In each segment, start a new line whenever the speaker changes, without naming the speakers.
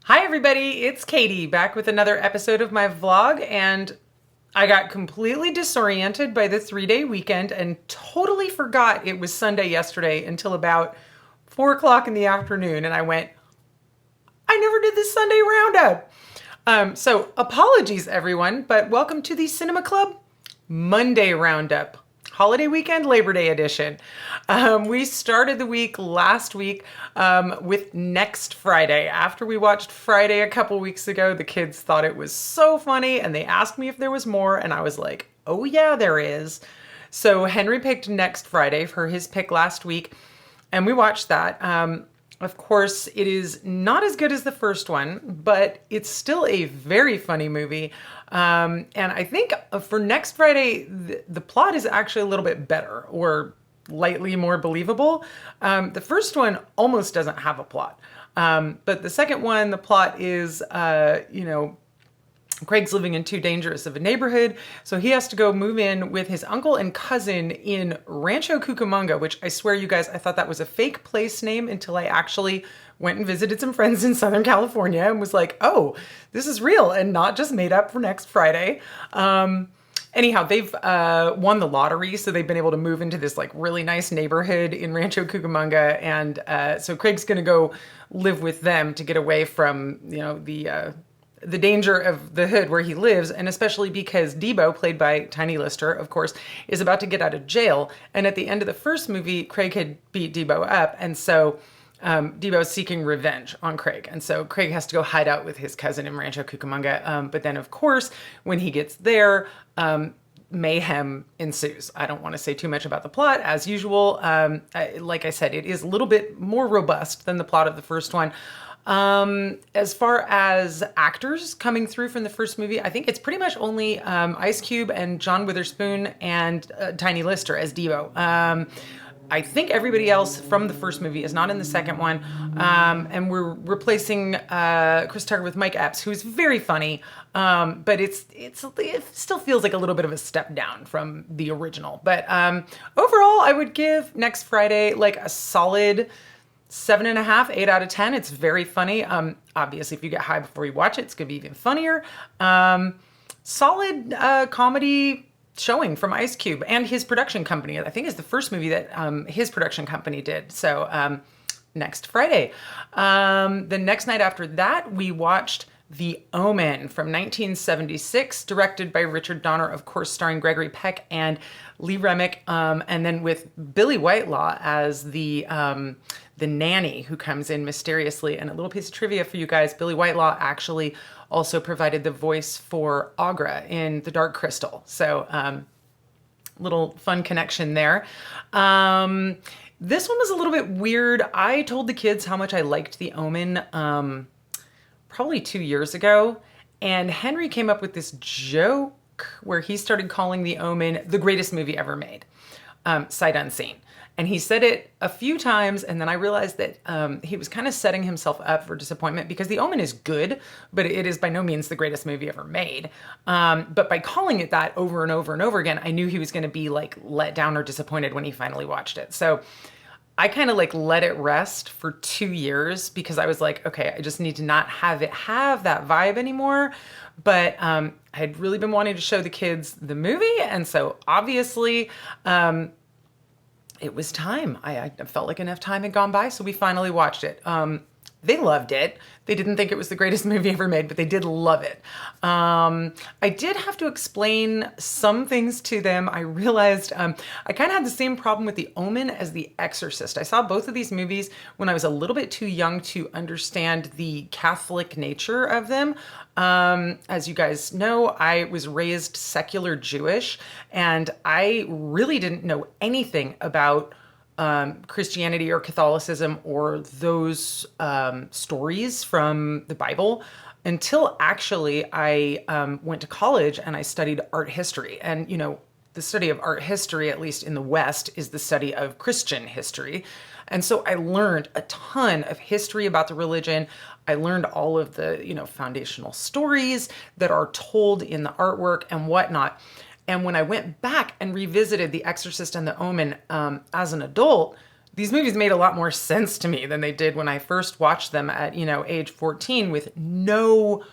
Hi everybody, it's Katie back with another episode of my vlog, and I got completely disoriented by the 3-day weekend and totally forgot it was Sunday yesterday until about 4 o'clock in the afternoon, and I went, I never did this Sunday roundup. So apologies everyone, but welcome to the Cinema Club Monday roundup. Holiday weekend, Labor Day edition. We started the week last week with Next Friday. After we watched Friday a couple weeks ago, the kids thought it was so funny and they asked me if there was more, and I was like, oh yeah, there is. So Henry picked Next Friday for his pick last week, and we watched that. Of course, it is not as good as the first one, but it's still a very funny movie. And I think for Next Friday, the plot is actually a little bit better or lightly more believable. The first one almost doesn't have a plot. But the second one, the plot is, Craig's living in too dangerous of a neighborhood, so he has to go move in with his uncle and cousin in Rancho Cucamonga, which I swear you guys, I thought that was a fake place name until I actually went and visited some friends in Southern California and was like, oh, this is real and not just made up for Next Friday. Anyhow, they've won the lottery, so they've been able to move into this like really nice neighborhood in Rancho Cucamonga, and so Craig's gonna go live with them to get away from, the danger of the hood where he lives, and especially because Debo, played by Tiny Lister, of course, is about to get out of jail. And at the end of the first movie, Craig had beat Debo up, and so Debo is seeking revenge on Craig. And so Craig has to go hide out with his cousin in Rancho Cucamonga. But then, of course, when he gets there, mayhem ensues. I don't want to say too much about the plot, as usual. Like I said, it is a little bit more robust than the plot of the first one. As far as actors coming through from the first movie, I think it's pretty much only Ice Cube and John Witherspoon and Tiny Lister as Devo. I think everybody else from the first movie is not in the second one, and we're replacing Chris Tucker with Mike Epps, who's very funny, but it still feels like a little bit of a step down from the original. But overall, I would give Next Friday like a solid 7.5, 8 out of 10. It's very funny. Obviously, if you get high before you watch it, it's gonna be even funnier. Solid comedy showing from Ice Cube and his production company. I think it's the first movie that his production company did. So Next Friday. The next night after that, we watched The Omen from 1976, directed by Richard Donner, of course, starring Gregory Peck and Lee Remick, and then with Billy Whitelaw as the nanny who comes in mysteriously. And a little piece of trivia for you guys, Billy Whitelaw actually also provided the voice for Agra in The Dark Crystal. So little fun connection there. This one was a little bit weird. I told the kids how much I liked The Omen probably 2 years ago, and Henry came up with this joke where he started calling The Omen the greatest movie ever made, sight unseen. And he said it a few times, and then I realized that he was kind of setting himself up for disappointment, because The Omen is good, but it is by no means the greatest movie ever made. But by calling it that over and over and over again, I knew he was going to be like let down or disappointed when he finally watched it. So I kind of like let it rest for 2 years, because I was like, okay, I just need to not have it have that vibe anymore. But I had really been wanting to show the kids the movie, and so obviously it was time. I felt like enough time had gone by, so we finally watched it. They loved it. They didn't think it was the greatest movie ever made, but they did love it. I did have to explain some things to them. I realized I kind of had the same problem with The Omen as The Exorcist. I saw both of these movies when I was a little bit too young to understand the Catholic nature of them. As you guys know, I was raised secular Jewish, and I really didn't know anything about Christianity or Catholicism or those stories from the Bible until actually I went to college and I studied art history. And, the study of art history, at least in the West, is the study of Christian history. And so I learned a ton of history about the religion. I learned all of the, foundational stories that are told in the artwork and whatnot. And when I went back and revisited The Exorcist and The Omen as an adult, these movies made a lot more sense to me than they did when I first watched them at, age 14 with no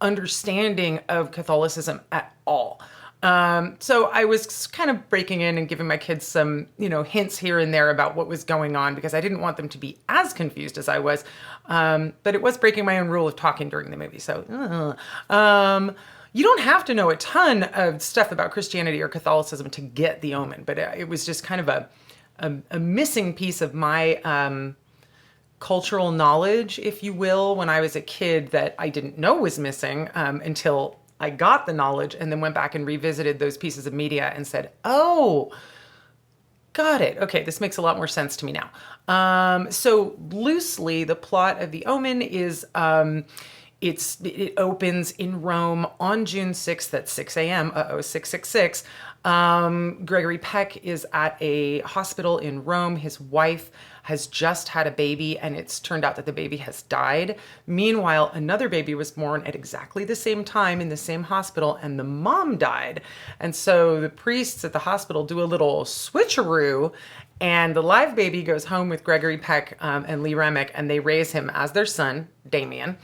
understanding of Catholicism at all. So I was kind of breaking in and giving my kids some, hints here and there about what was going on because I didn't want them to be as confused as I was. But it was breaking my own rule of talking during the movie. So, you don't have to know a ton of stuff about Christianity or Catholicism to get The Omen, but it was just kind of a missing piece of my cultural knowledge, if you will, when I was a kid that I didn't know was missing until I got the knowledge and then went back and revisited those pieces of media and said, oh, got it. Okay, this makes a lot more sense to me now. So loosely, the plot of The Omen is it opens in Rome on June 6th at 6 a.m. 666. Gregory Peck is at a hospital in Rome. His wife has just had a baby, and it's turned out that the baby has died. Meanwhile, another baby was born at exactly the same time in the same hospital, and the mom died. And so the priests at the hospital do a little switcheroo, and the live baby goes home with Gregory Peck and Lee Remick, and they raise him as their son, Damien.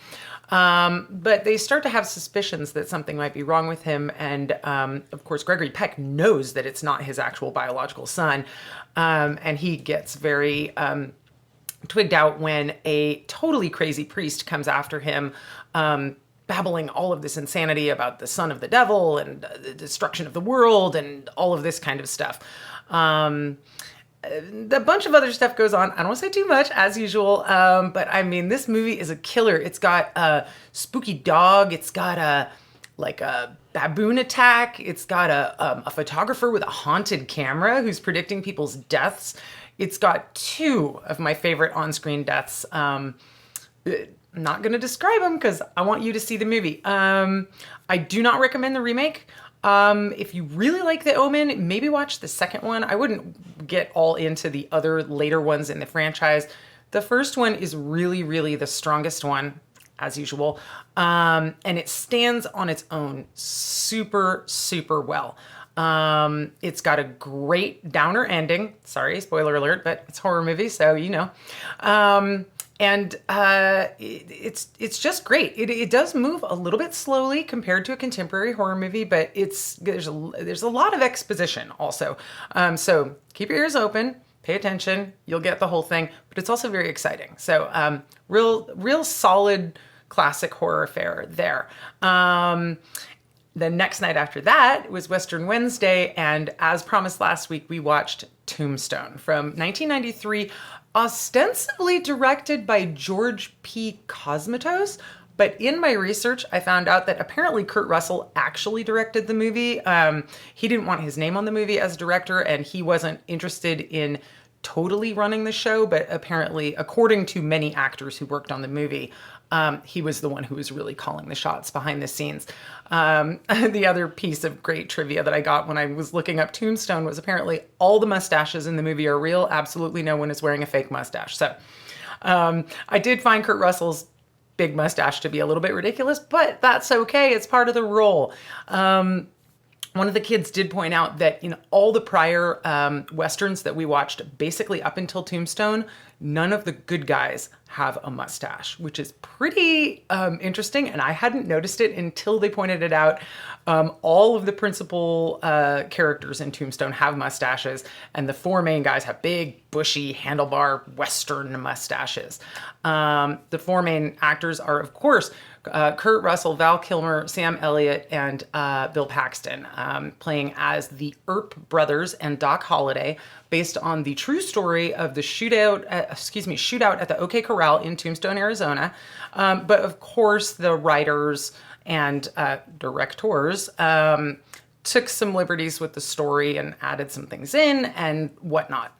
But they start to have suspicions that something might be wrong with him. And, of course, Gregory Peck knows that it's not his actual biological son. And he gets very twigged out when a totally crazy priest comes after him, babbling all of this insanity about the son of the devil and the destruction of the world and all of this kind of stuff. A bunch of other stuff goes on. I don't want to say too much, as usual, but I mean, this movie is a killer. It's got a spooky dog. It's got a baboon attack. It's got a photographer with a haunted camera who's predicting people's deaths. It's got two of my favorite on-screen deaths. I'm not going to describe them because I want you to see the movie. I do not recommend the remake. If you really like The Omen, maybe watch the second one. I wouldn't get all into the other later ones in the franchise. The first one is really, really the strongest one, as usual. And it stands on its own super, super well. It's got a great downer ending. Sorry, spoiler alert, but it's a horror movie, so you know. And it's just great. It does move a little bit slowly compared to a contemporary horror movie, but there's a lot of exposition also. So keep your ears open, pay attention. You'll get the whole thing, but it's also very exciting. So real solid classic horror fare there. The next night after that was Western Wednesday, and as promised last week, we watched Tombstone from 1993. Ostensibly directed by George P. Cosmatos, but in my research, I found out that apparently Kurt Russell actually directed the movie. He didn't want his name on the movie as director, and he wasn't interested in totally running the show, but apparently, according to many actors who worked on the movie, he was the one who was really calling the shots behind the scenes. The other piece of great trivia that I got when I was looking up Tombstone was apparently all the mustaches in the movie are real. Absolutely no one is wearing a fake mustache. So I did find Kurt Russell's big mustache to be a little bit ridiculous, but that's okay. It's part of the role. One of the kids did point out that in all the prior Westerns that we watched, basically up until Tombstone, none of the good guys have a mustache, which is pretty interesting, and I hadn't noticed it until they pointed it out. All of the principal characters in Tombstone have mustaches, and the four main guys have big, bushy, handlebar Western mustaches. The four main actors are, of course, Kurt Russell, Val Kilmer, Sam Elliott, and Bill Paxton, playing as the Earp brothers and Doc Holliday, based on the true story of the shootout at the OK Corral in Tombstone, Arizona. But of course, the writers and directors took some liberties with the story and added some things in and whatnot.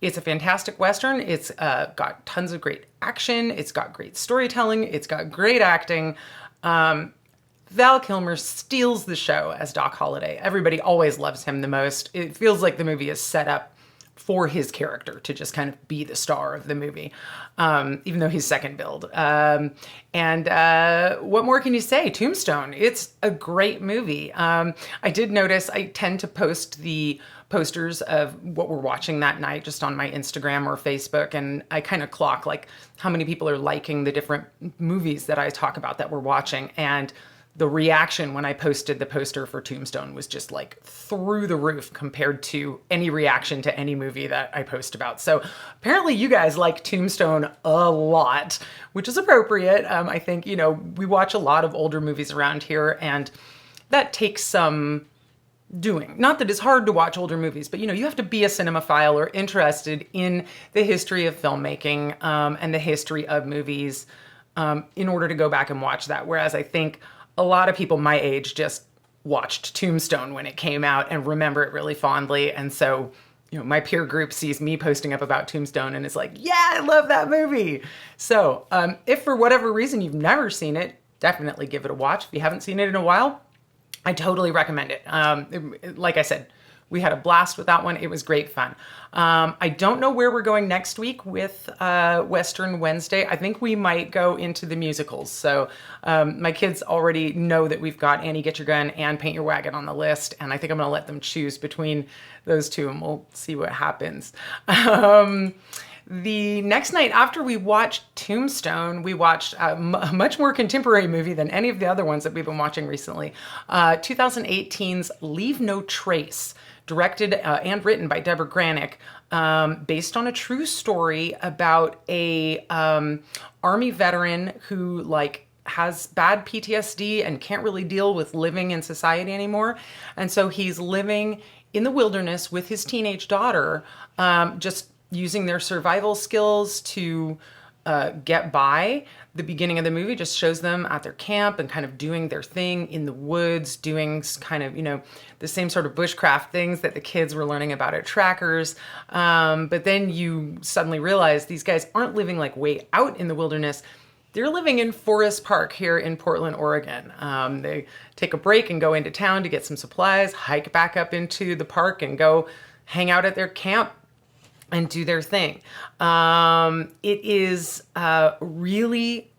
It's a fantastic Western. It's got tons of great action. It's got great storytelling. It's got great acting. Val Kilmer steals the show as Doc Holliday. Everybody always loves him the most. It feels like the movie is set up for his character to just kind of be the star of the movie, even though he's second billed. And what more can you say? Tombstone, it's a great movie. I did notice I tend to post the posters of what we're watching that night just on my Instagram or Facebook, and I kind of clock like how many people are liking the different movies that I talk about that we're watching. And the reaction when I posted the poster for Tombstone was just like through the roof compared to any reaction to any movie that I post about. So apparently you guys like Tombstone a lot, which is appropriate. I think, you know, we watch a lot of older movies around here, and that takes some doing. Not that it's hard to watch older movies, but you know, you have to be a cinemaphile or interested in the history of filmmaking and the history of movies in order to go back and watch that. Whereas I think a lot of people my age just watched Tombstone when it came out and remember it really fondly. And so, you know, my peer group sees me posting up about Tombstone and is like, yeah, I love that movie. So if for whatever reason you've never seen it, definitely give it a watch. If you haven't seen it in a while, I totally recommend it. Like I said, we had a blast with that one. It was great fun. I don't know where we're going next week with Western Wednesday. I think we might go into the musicals. So my kids already know that we've got Annie, Get Your Gun and Paint Your Wagon on the list. And I think I'm going to let them choose between those two, and we'll see what happens. The next night after we watched Tombstone, we watched a much more contemporary movie than any of the other ones that we've been watching recently. 2018's Leave No Trace, directed and written by Deborah Granick, based on a true story about a Army veteran who has bad PTSD and can't really deal with living in society anymore. And so he's living in the wilderness with his teenage daughter, just using their survival skills to get by. The beginning of the movie just shows them at their camp and kind of doing their thing in the woods, doing kind of, you know, the same sort of bushcraft things that the kids were learning about at Trackers. But then you suddenly realize these guys aren't living like way out in the wilderness. They're living in Forest Park here in Portland, Oregon. They take a break and go into town to get some supplies, hike back up into the park and go hang out at their camp and do their thing. It is a really,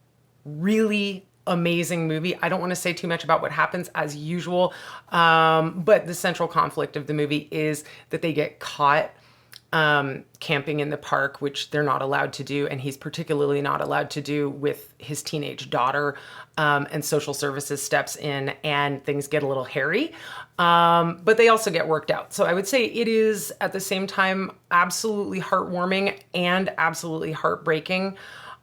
really amazing movie. I don't want to say too much about what happens as usual, but the central conflict of the movie is that they get caught camping in the park, which they're not allowed to do, and he's particularly not allowed to do with his teenage daughter, and social services steps in and things get a little hairy, but they also get worked out. So I would say it is at the same time absolutely heartwarming and absolutely heartbreaking.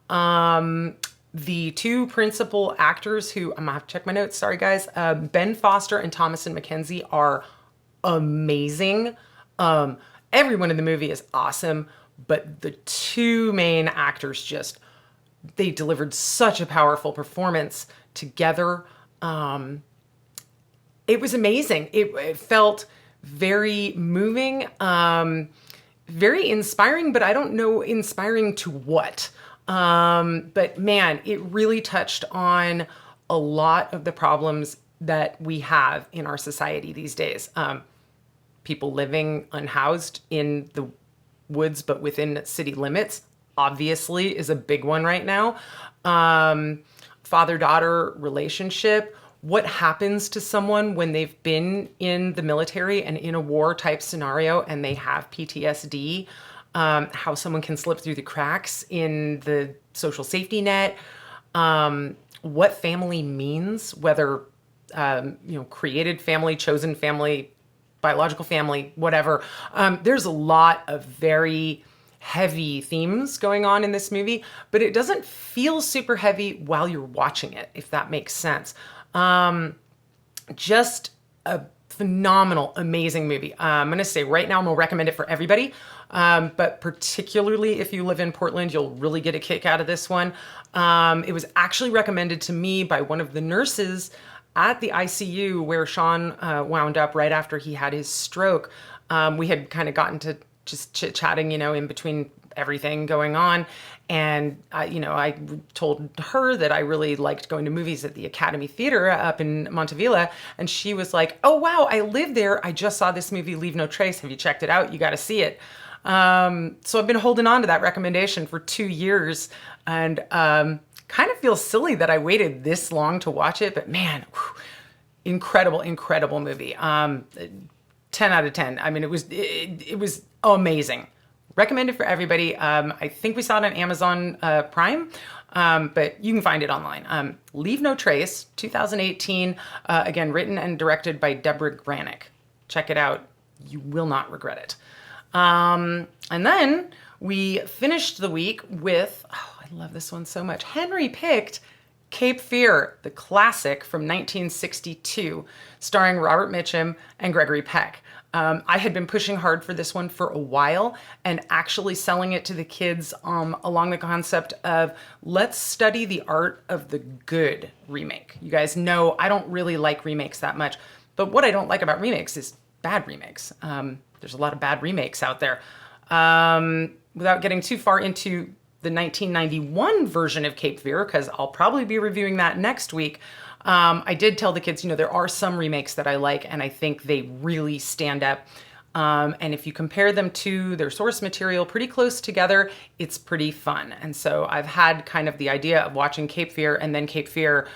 The two principal actors who, I'm gonna have to check my notes, sorry guys, Ben Foster and Thomasin McKenzie are amazing. Everyone in the movie is awesome, but the two main actors they delivered such a powerful performance together. It was amazing. It felt very moving, very inspiring, but I don't know inspiring to what. But man, it really touched on a lot of the problems that we have in our society these days. People living unhoused in the woods, but within city limits, obviously is a big one right now. Father-daughter relationship. What happens to someone when they've been in the military and in a war type scenario and they have PTSD? How someone can slip through the cracks in the social safety net. What family means, whether, created family, chosen family, biological family, whatever. There's a lot of very heavy themes going on in this movie, but it doesn't feel super heavy while you're watching it, if that makes sense. Just a phenomenal, amazing movie. I'm going to say right now, I'm going to recommend it for everybody. But particularly if you live in Portland, you'll really get a kick out of this one. It was actually recommended to me by one of the nurses at the ICU where Sean wound up right after he had his stroke. We had kind of gotten to just chit-chatting, in between everything going on. And, I told her that I really liked going to movies at the Academy Theater up in Montevilla. And she was like, oh, wow, I live there. I just saw this movie, Leave No Trace. Have you checked it out? You got to see it. So I've been holding on to that recommendation for 2 years, and kind of feel silly that I waited this long to watch it, but man, whew, incredible, incredible movie. 10 out of 10. I mean, it was amazing. Recommended for everybody. I think we saw it on Amazon Prime, but you can find it online. Leave No Trace, 2018. Again, written and directed by Deborah Granick. Check it out. You will not regret it. And then we finished the week with, oh, I love this one so much. Henry picked Cape Fear, the classic from 1962, starring Robert Mitchum and Gregory Peck. I had been pushing hard for this one for a while and actually selling it to the kids along the concept of let's study the art of the good remake. You guys know I don't really like remakes that much, but what I don't like about remakes is bad remakes. There's a lot of bad remakes out there. Without getting too far into the 1991 version of Cape Fear, because I'll probably be reviewing that next week, I did tell the kids, there are some remakes that I like, and I think they really stand up. And if you compare them to their source material pretty close together, it's pretty fun. And so I've had kind of the idea of watching Cape Fear and then Cape Fear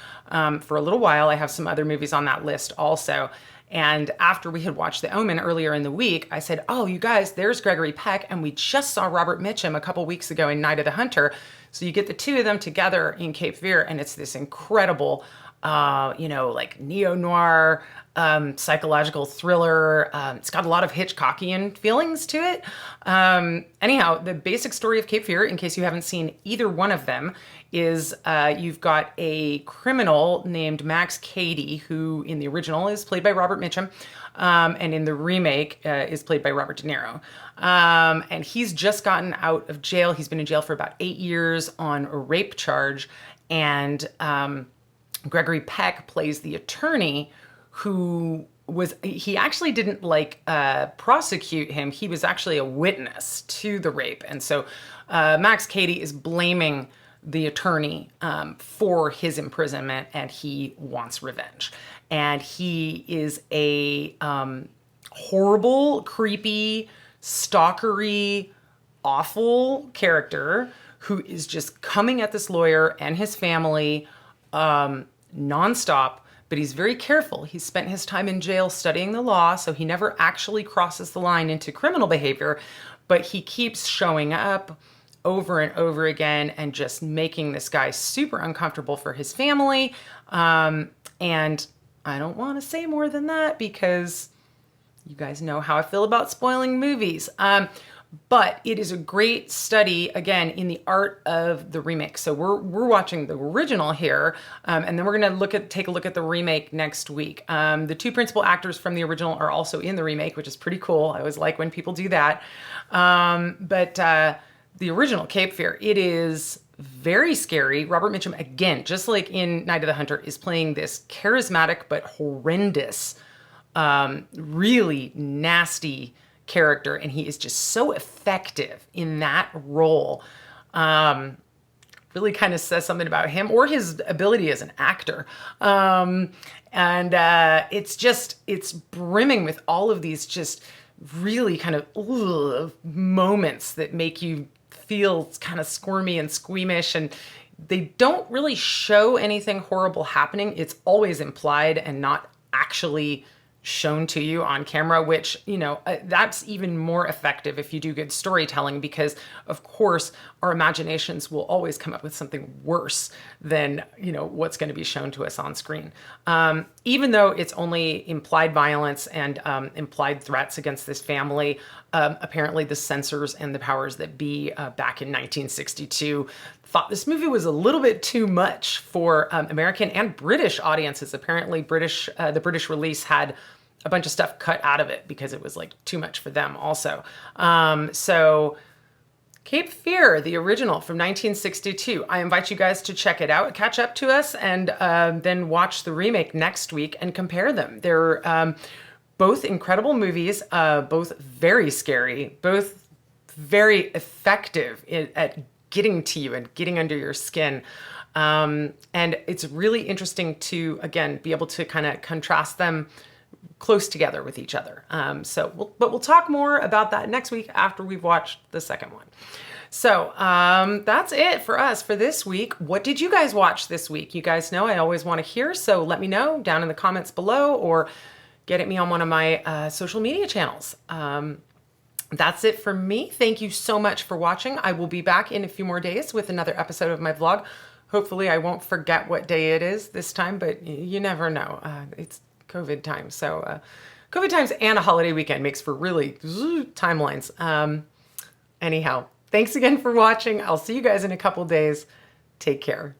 for a little while. I have some other movies on that list also. And after we had watched The Omen earlier in the week, I said, oh, you guys, there's Gregory Peck, and we just saw Robert Mitchum a couple weeks ago in Night of the Hunter. So you get the two of them together in Cape Fear, and it's this incredible, like neo-noir, psychological thriller. It's got a lot of Hitchcockian feelings to it. Anyhow, the basic story of Cape Fear, in case you haven't seen either one of them, is you've got a criminal named Max Cady, who in the original is played by Robert Mitchum, and in the remake is played by Robert De Niro. And he's just gotten out of jail. He's been in jail for about 8 years on a rape charge. And Gregory Peck plays the attorney who he actually didn't prosecute him. He was actually a witness to the rape. And so Max Cady is blaming the attorney for his imprisonment, and he wants revenge. And he is a horrible, creepy, stalkery, awful character who is just coming at this lawyer and his family nonstop, but he's very careful. He's spent his time in jail studying the law, so he never actually crosses the line into criminal behavior, but he keeps showing up over and over again and just making this guy super uncomfortable for his family. And I don't want to say more than that because you guys know how I feel about spoiling movies. But it is a great study, again, in the art of the remake. So we're watching the original here, and then we're going to take a look at the remake next week. The two principal actors from the original are also in the remake, which is pretty cool. I always like when people do that. But the original Cape Fear, it is very scary. Robert Mitchum, again, just like in Night of the Hunter, is playing this charismatic but horrendous, really nasty character, and he is just so effective in that role. Really kind of says something about him or his ability as an actor. It's brimming with all of these just really kind of moments that make you feel kind of squirmy and squeamish, and they don't really show anything horrible happening. It's always implied and not actually shown to you on camera, which, that's even more effective if you do good storytelling, because of course our imaginations will always come up with something worse than, what's going to be shown to us on screen. Even though it's only implied violence and implied threats against this family, apparently the censors and the powers that be back in 1962 thought this movie was a little bit too much for American and British audiences. Apparently the British release had a bunch of stuff cut out of it because it was too much for them also. So Cape Fear, the original from 1962. I invite you guys to check it out, catch up to us, and then watch the remake next week and compare them. They're both incredible movies, both very scary, both very effective at getting to you and getting under your skin. And it's really interesting to, again, be able to kind of contrast them close together with each other. But we'll talk more about that next week after we've watched the second one. So that's it for us for this week. What did you guys watch this week? You guys know I always want to hear, so let me know down in the comments below or get at me on one of my social media channels. That's it for me. Thank you so much for watching. I will be back in a few more days with another episode of my vlog. Hopefully I won't forget what day it is this time, but you never know. It's COVID times. So COVID times and a holiday weekend makes for really timelines. Anyhow, thanks again for watching. I'll see you guys in a couple days. Take care.